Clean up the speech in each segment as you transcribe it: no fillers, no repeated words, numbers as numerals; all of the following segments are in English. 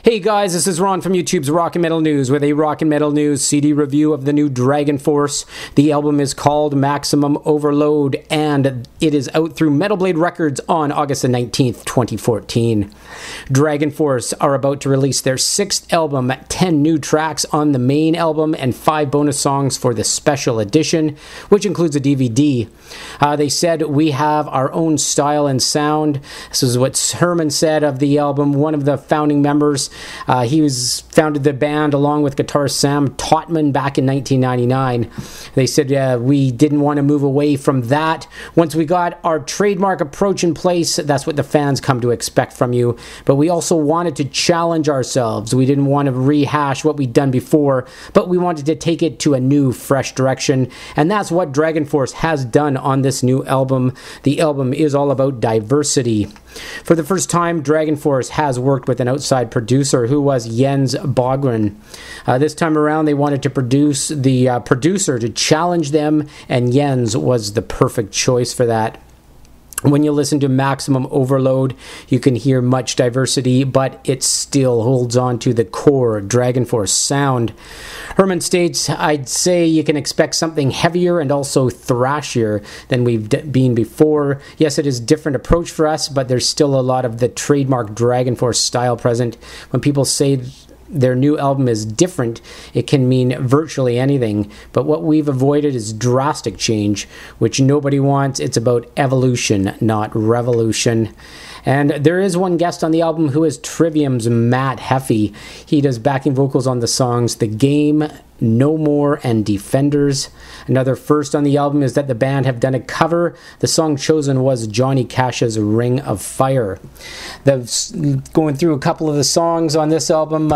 Hey guys, this is Ron from YouTube's Rock and Metal News with a Rock and Metal News CD review of the new DragonForce. The album is called Maximum Overload, and it is out through Metal Blade Records on August the 19th, 2014. DragonForce are about to release their 6th album, 10 new tracks on the main album, and 5 bonus songs for the special edition, which includes a DVD. They said, "We have our own style and sound." This is what Herman said of the album, one of the founding members. He founded the band along with guitarist Sam Totman back in 1999. They said, we didn't want to move away from that. Once we got our trademark approach in place, that's what the fans come to expect from you. But we also wanted to challenge ourselves. We didn't want to rehash what we'd done before, but we wanted to take it to a new, fresh direction. And that's what DragonForce has done on this new album. The album is all about diversity. For the first time, DragonForce has worked with an outside producer who was Jens Bogren. This time around, they wanted to produce the producer to challenge them, and Jens was the perfect choice for that. When you listen to Maximum Overload, you can hear much diversity, but it still holds on to the core DragonForce sound. Herman states, "I'd say you can expect something heavier and also thrashier than we've been before. Yes, it is a different approach for us, but there's still a lot of the trademark DragonForce style present. When people say their new album is different, it can mean virtually anything. But what we've avoided is drastic change, which nobody wants. It's about evolution, not revolution." And there is one guest on the album who is Trivium's Matt Heafy. He does backing vocals on the songs The Game, No More, and Defenders. Another first on the album is that the band have done a cover. The song chosen was Johnny Cash's Ring of Fire. Going through a couple of the songs on this album,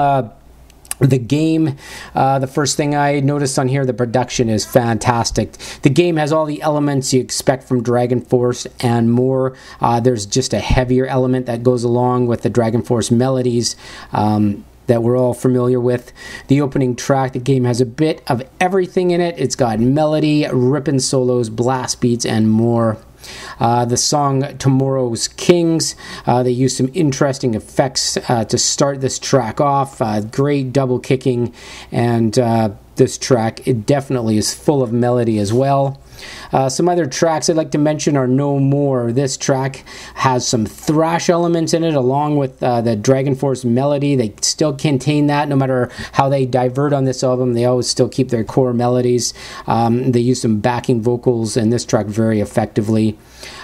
The Game, the first thing I noticed on here, the production is fantastic. The Game has all the elements you expect from DragonForce and more. There's just a heavier element that goes along with the DragonForce melodies that we're all familiar with. The opening track, The Game, has a bit of everything in it. It's got melody, ripping solos, blast beats, and more. The song Tomorrow's Kings, they used some interesting effects to start this track off. Great double kicking, and this track, it definitely is full of melody as well. Some other tracks I'd like to mention are No More. This track has some thrash elements in it along with the DragonForce melody. They still contain that no matter how they divert on this album. They always still keep their core melodies. They use some backing vocals in this track very effectively.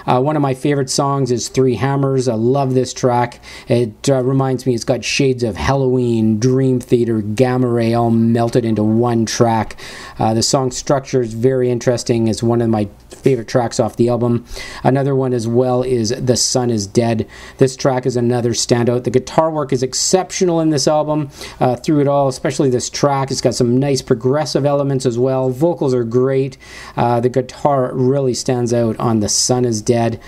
One of my favorite songs is Three Hammers. I love this track. It reminds me, it's got shades of Halloween, Dream Theater, Gamma Ray all melted into one track. The song structure is very interesting. It's one of my favorite tracks off the album. Another one as well is The Sun Is Dead. This track is another standout. The guitar work is exceptional in this album through it all, especially this track. It's got some nice progressive elements as well. Vocals are great. The guitar really stands out on The Sun Is Dead.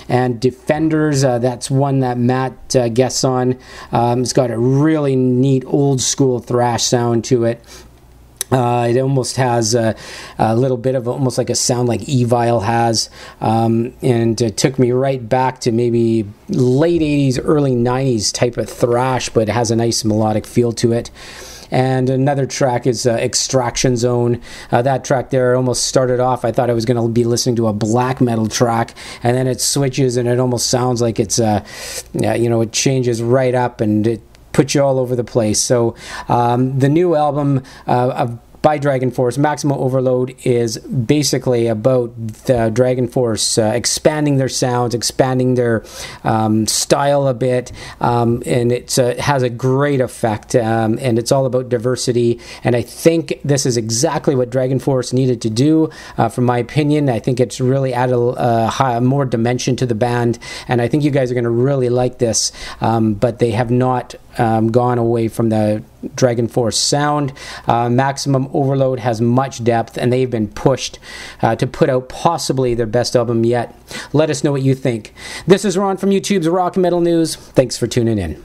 And Defenders, that's one that Matt guests on. It's got a really neat old school thrash sound to it. It almost has a little bit of almost like a sound like Evil has, and it took me right back to maybe late 80s, early 90s type of thrash, but it has a nice melodic feel to it. And another track is Extraction Zone. That track there almost started off, I thought I was going to be listening to a black metal track, and then it switches and it almost sounds like it's, it changes right up and it puts you all over the place. So the new album by DragonForce, Maximum Overload, is basically about the DragonForce expanding their sounds, expanding their style a bit, and it has a great effect, and it's all about diversity, and I think this is exactly what DragonForce needed to do, from my opinion. I think it's really added more dimension to the band, and I think you guys are going to really like this, but they have not gone away from the DragonForce sound. Maximum Overload has much depth, and they've been pushed to put out possibly their best album yet. Let us know what you think. This is Ron from YouTube's Rock and Metal News. Thanks for tuning in.